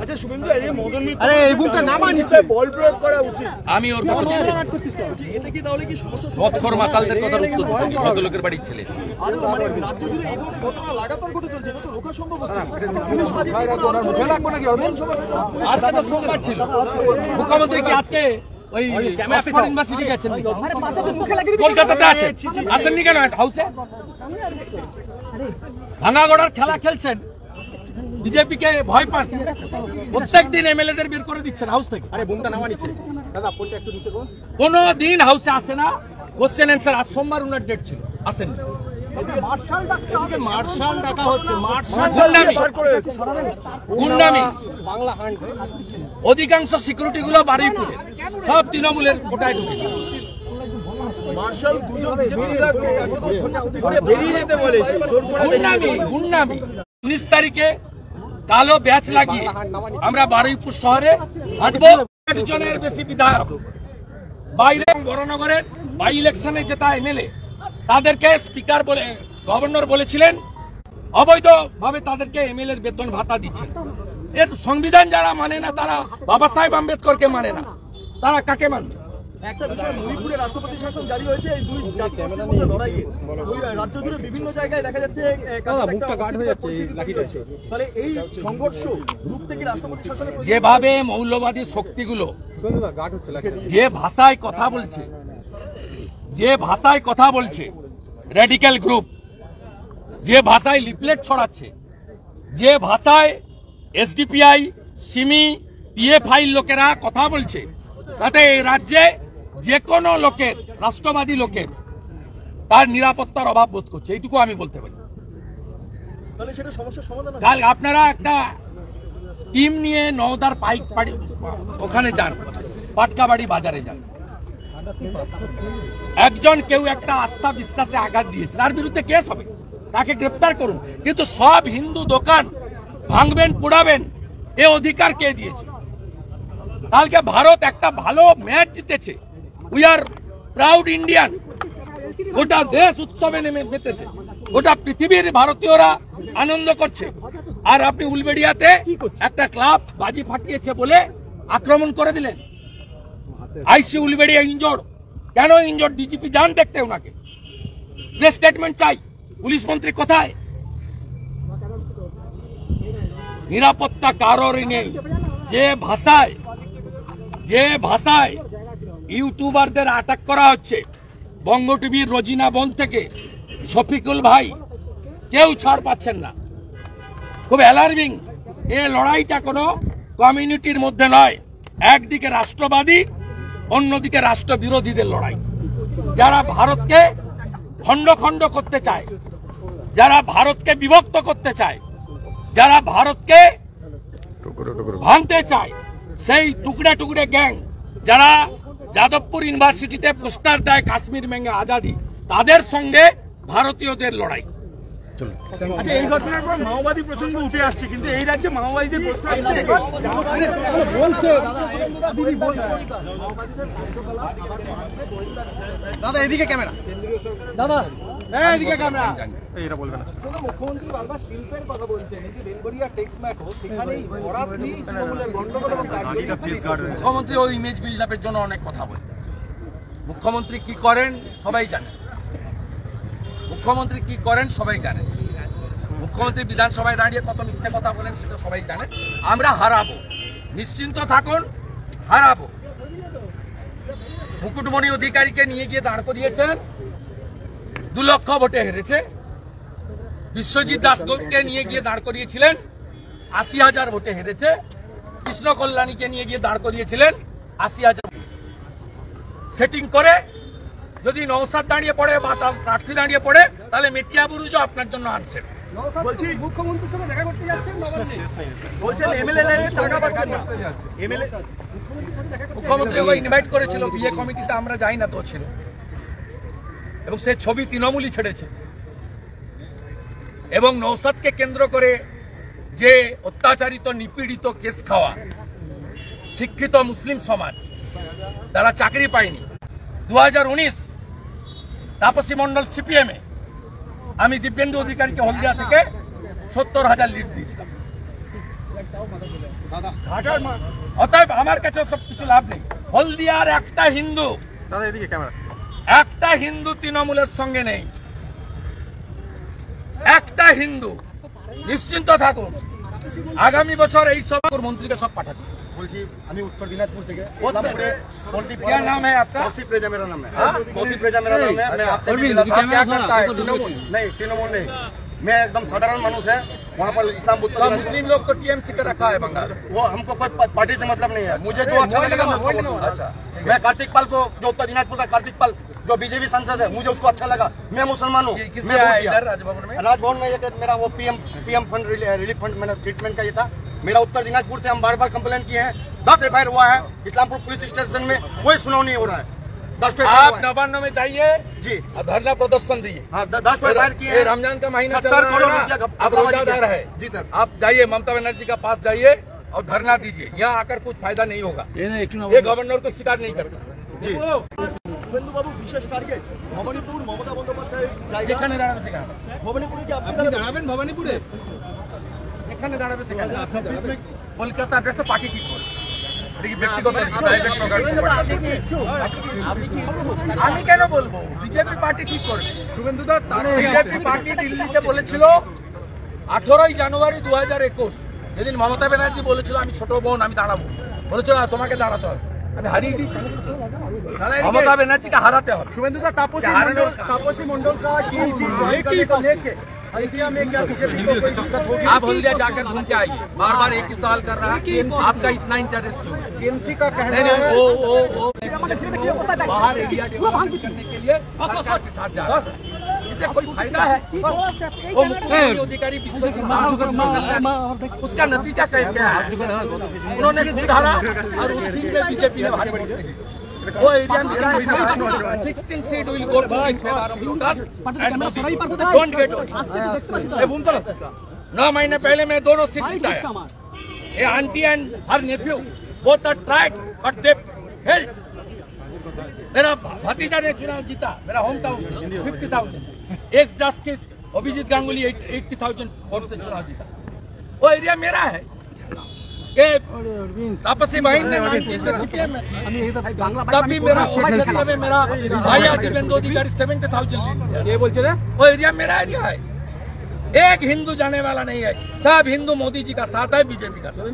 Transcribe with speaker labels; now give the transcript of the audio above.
Speaker 1: আচ্ছা শুভেন্দু, এই মদন মিত্র আরে এই বুকটা নামা নিচে বল প্রয়োগ করা উচিত। আমি ওর কথা বলছি, এতে কি তাহলে কি সমস্যা? মদখোর মাতালদের কথার উত্তর দিচ্ছি, ভদ্রলোকের বাড়ির ছেলে। আরে মানে রাজ্য জুড়ে এই ধরনের ঘটনা লাগাতার ঘটে চলছে, এটা তো রোখা সম্ভব হচ্ছে না। আজকে তো সোমবার ছিল, মুখ্যমন্ত্রী কি আজকে ওই অক্সফোর্ড ইউনিভার্সিটি গেছেন? কলকাতাতে আছে, আসেননি কেন হাউসে? ভাঙাগড়ার খেলা খেলছেন, বিজেপি কে ভয় পান, প্রত্যেক দিন এমএলএদের বের করে দিচ্ছেন হাউস থেকে। কোনো দিন হাউসে আসে না, কোশ্চেন অ্যান্সার। আজ সোমবার উনার ডেট ছিল, আসেন। মার্শাল ডাকা হচ্ছে, গুন্ডামি। অধিকাংশ সিকিউরিটি গুলো বারুইপুরে, সব তৃণমূলের কোটায় ঢুকেছে। গুন্ডামি। 19 তারিখে কালো ব্যাচ লাগিয়ে আমরা বারুইপুর শহরে হাঁটবো। 1 জনের বেশি বিধায়ক বাইরে বড়নগরের বাই ইলেকশনে জেতা এমএলএ, তাদেরকে স্পিকার বলে গভর্নর বলেছিলেন অবৈধভাবে তাদেরকে এমএলএর বেতন ভাতা দিচ্ছেন। এর সংবিধান যারা মানে না, তারা বাবা সাহেব আম্বেদকরকে মানে না, তারা কাকে মানবে? একটা বিষয়, মণিপুরে রাষ্ট্রপতি শাসন জারি হয়েছে, এই দুই জাতিগোষ্ঠীর মধ্যে লড়াইয়ে রাজ্য জুড়ে বিভিন্ন জায়গায় দেখা যাচ্ছে তাহলে এই সংঘর্ষ রূপ থেকে রাষ্ট্রপতি শাসনের যেভাবে মৌলবাদী শক্তিগুলো যে ভাষায় কথা বলছে, র্যাডিক্যাল গ্রুপ যে ভাষায় লিফলেট ছড়াচ্ছে, যে ভাষায় এসডিপিআই, সিমি, পিএফআই লোকেরা কথা বলছে, তাতে এই রাজ্যে যে কোনো লোকের, রাষ্ট্রবাদী লোকের, তার নিরাপত্তার অভাব বোধ করছে, এইটুকু আমি বলতে পারি। কাল আপনারা একটা টিম নিয়ে নওদার পাইক বাড়ি ওখানে যান, পাটকাবাড়ি বাজারে যান। একজন কেউ একটা আস্থা বিশ্বাসে আঘাত দিয়েছে, তার বিরুদ্ধে কেস হবে, তাকে গ্রেপ্তার করুন। কিন্তু সব হিন্দু দোকান ভাঙবেন, পোড়াবেন, এ অধিকার কে দিয়েছে? কালকে ভারত একটা ভালো ম্যাচ জিতেছে, উই আর প্রাউড ইন্ডিয়ান। গোটা দেশ উৎসবে নেমে মেতেছে, গোটা পৃথিবীর ভারতীয়রা আনন্দ করছে। আর আপনি উলবেড়িয়াতে একটা ক্লাব বাজি ফাটিয়েছে বলে আক্রমণ করে দিলেন। আইসি উলবেড়িয়া ইনজোর্ড, কেন ইনজোর্ড? ডিজিপি যান দেখতে ওনাকে, প্রেস স্টেটমেন্ট চাই। পুলিশ মন্ত্রী কোথায়? নিরাপত্তা কারোরই নেই। যে ভাষায় ইউটিউবারদের আটক করা হচ্ছে, বঙ্গ টিভির রোজিনা বোন থেকে শফিকুল ভাই, কেউ ছাড় পাচ্ছেন না। খুব অ্যালার্মিং। এ লড়াইটা কোনো কমিউনিটির মধ্যে নয়, একদিকে রাষ্ট্রবাদী, অন্যদিকে রাষ্ট্রবিরোধীদের লড়াই। যারা ভারতকে খণ্ড খণ্ড করতে চায়, যারা ভারতকে বিভক্ত করতে চায়, যারা ভারতকে ভাঙতে চায়, সেই টুকরে টুকরে গ্যাং যারা যাদবপুর ইউনিভার্সিটিতে পোস্টার দেয় কাশ্মীর মেঙ্গে আজাদি, তাদের সঙ্গে ভারতীয়দের লড়াই। আচ্ছা, এই ঘটনার পর মাওবাদী প্রসঙ্গ উঠে আসছে, কিন্তু এই রাজ্যে মাওবাদীদের দাদা এদিকে ক্যামেরা, দাদা এদিকে ক্যামেরা, এটা বলবেন না। মুখ্যমন্ত্রী বারবার শিল্পের কথা বলছেন, এই যে বেলগড়িয়া টেক্সম্যাকো, সেখানেই মুখ্যমন্ত্রী ওই ইমেজ বিল্ড আপের জন্য অনেক কথা বলেন। মুখ্যমন্ত্রী কি করেন সবাই জানেন, মুখ্যমন্ত্রী বিধানসভায় দাঁড়িয়ে কত মিথ্যে কথা বলেন সেটা সবাই জানেন। আমরা হারাবো, নিশ্চিন্ত থাকুন, হারাবো। মুকুটমণি অধিকারীকে নিয়ে গিয়ে দাঁড় করিয়েছেন, 2 লক্ষ ভোটে হেরেছে। বিশ্বজিৎ দাসকে নিয়ে গিয়ে দাঁড় করিয়েছিলেন, 80,000 ভোটে হেরেছে। কৃষ্ণ কল্যাণীকে নিয়ে গিয়ে দাঁড় করিয়েছিলেন, 80,000। সেটিং করে যদি নওশাদ দাঁড়িয়ে পড়ে বা প্রার্থী দাঁড়িয়ে পড়ে, তাহলে মেটিয়া বুরুজও আপনার জন্য আনছেন। মুখ্যমন্ত্রীর সঙ্গে দেখা করতে যাচ্ছেন, মুখ্যমন্ত্রী ওকে ইনভাইট করেছিল, বিয়ে কমিটিতে আমরা যাই না তো ছিল, এবং সে ছবি তৃণমূলই ছেড়েছে। এবং নওশাদকে কেন্দ্র করে যে অত্যাচারিত, নিপীড়িত, কেস খাওয়া শিক্ষিত মুসলিম সমাজ, তারা চাকরি পায়নি। 2019 তাপসী মন্ডল সিপিএমে আমি দিব্যেন্দু অধিকারীকে হলদিয়া থেকে 70,000 লিড দিয়েছিলাম। অতএব আমার কাছে সবকিছু লাভ নেই। হলদিয়ার একটা হিন্দু তৃণমূলের সঙ্গে নেই, একটা হিন্দু। নিশ্চিন্ত থাকুন, আগামী বছর এই সব মন্ত্রীকে সব পাঠাচ্ছি।
Speaker 2: বলছি আমি উত্তর দিনাজপুর থেকে।
Speaker 1: क्या नाम है आपका?
Speaker 2: कौशिक रेजा मेरा नाम है। कौशिक रेजा मेरा नाम है। मैं आपसे मिला था।
Speaker 1: क्या करता है? तृणमूल
Speaker 2: नहीं, तृणमूल नहीं, मैं एकदम साधारण मानुष है। वहाँ पर इस्लाम बुद्ध
Speaker 1: सब मुस्लिम लोग को टीएमसी का रखा है बंगाल।
Speaker 2: वो हमको कोई पार्टी से मतलब नहीं है। मुझे जो अच्छा लगेगा मैं उसको वोट दूंगा। मैं कार्तिक पाल को, जो उत्तर दिनाजपुर का कार्तिक पाल जो बीजेपी सांसद है, मुझे उसको अच्छा लगा। मैं मुसलमान हूँ, मैं वोट दिया।
Speaker 1: राजभवन में
Speaker 2: ये मेरा वो पीएम फंड रिलीफ फंड मैंने ट्रीटमेंट का ये था मेरा। उत्तर दिनाजपुर से हम बार बार कंप्लेन किए हैं। 10 FIR हुआ है इस्लामपुर पुलिस स्टेशन में, कोई सुनाव नहीं हो रहा है। 10
Speaker 1: आप नवान्न में जाइए
Speaker 2: जी,
Speaker 1: धरना प्रदर्शन दिए।
Speaker 2: हाँ 10 FIR किए हैं।
Speaker 1: रमजान का महीना चल
Speaker 2: 70
Speaker 1: रहा
Speaker 2: करोड़
Speaker 1: है
Speaker 2: रुपया
Speaker 1: ना, अब रोजादार है
Speaker 2: जी सर।
Speaker 1: आप जाइए ममता बनर्जी का पास जाइए और धरना दीजिए। यहाँ आकर कुछ फायदा नहीं होगा। ये गवर्नर को स्वीकार नहीं करता
Speaker 2: जी।
Speaker 3: শুভেন্দুবাবু বিশেষ টার্গেট ভবানীপুর, মমতা বন্দ্যোপাধ্যায়ের জায়গা।
Speaker 1: যেখানে দাঁড়াবে সেখানে,
Speaker 3: ভবানীপুরে কি আপনি দাঁড়াবেন? ভবানীপুরে
Speaker 1: যেখানে দাঁড়াবে সেখানে। কলকাতা অ্যাড্রেস তো পার্টি ঠিক করে, এটা কি ব্যক্তিগত প্রাইভেট প্রোগ্রাম? আমি কেন বলবো? বিজেপি পার্টি ঠিক করবে।
Speaker 3: শুভেন্দুদা
Speaker 1: বিজেপি পার্টি দিল্লিতে বলেছিল 18 জানুয়ারি 2021, যেদিন মমতা ব্যানার্জি বলেছিল আমি ছোট বোন আমি দাঁড়াবো, বলেছিল তোমাকে দাঁড়াতে হবে। আমি হারিয়ে দিয়েছি। ममता बनर्जी का हराते हो।
Speaker 3: शुभेंदुदा तापसी मंडल का टीएमसी ज्वाइन करने को लेके हल्दिया में क्या बीजेपी को कोई दिक्कत होगी?
Speaker 1: आप हल्दिया जाकर घूम के आइए, बार बार एक ही सवाल कर रहा है, आपका इतना इंटरेस्ट क्यों?
Speaker 3: टीएमसी का कहना
Speaker 1: नहीं
Speaker 3: है
Speaker 1: वो बाहर एरिया डेवलपमेंट करने के लिए सरकार के साथ जा रहा है, इससे कोई फायदा है? वो मुख्यमंत्री अधिकारी उसका नतीजा क्या है? उन्होंने खुद हारा और उस सीट में बीजेपी ने भारी वोट से जीती। वो एरिया मेरा 16 seat will go to in favour of lotus and don't get on. 9 महीने पहले मैं दोनों सीट जीताया। ये aunty and her nephew both are tried but they failed. मेरा भतीजा ने चुनाव जीता, मेरा home town 50,000। Ex justice Abhijit Ganguly 80,000 vote से चुनाव जीता। वो एरिया मेरा है। तापसी बहन ने 19 में सीपीएम में, तब भी मेरा क्षेत्र में मेरा भाई दिव्येंदु अधिकारी 70,000 ये बोलते थे। वो एरिया मेरा एरिया है। एक हिंदू जाने वाला नहीं है, सब हिंदू मोदी जी का साथ है, बीजेपी का साथ।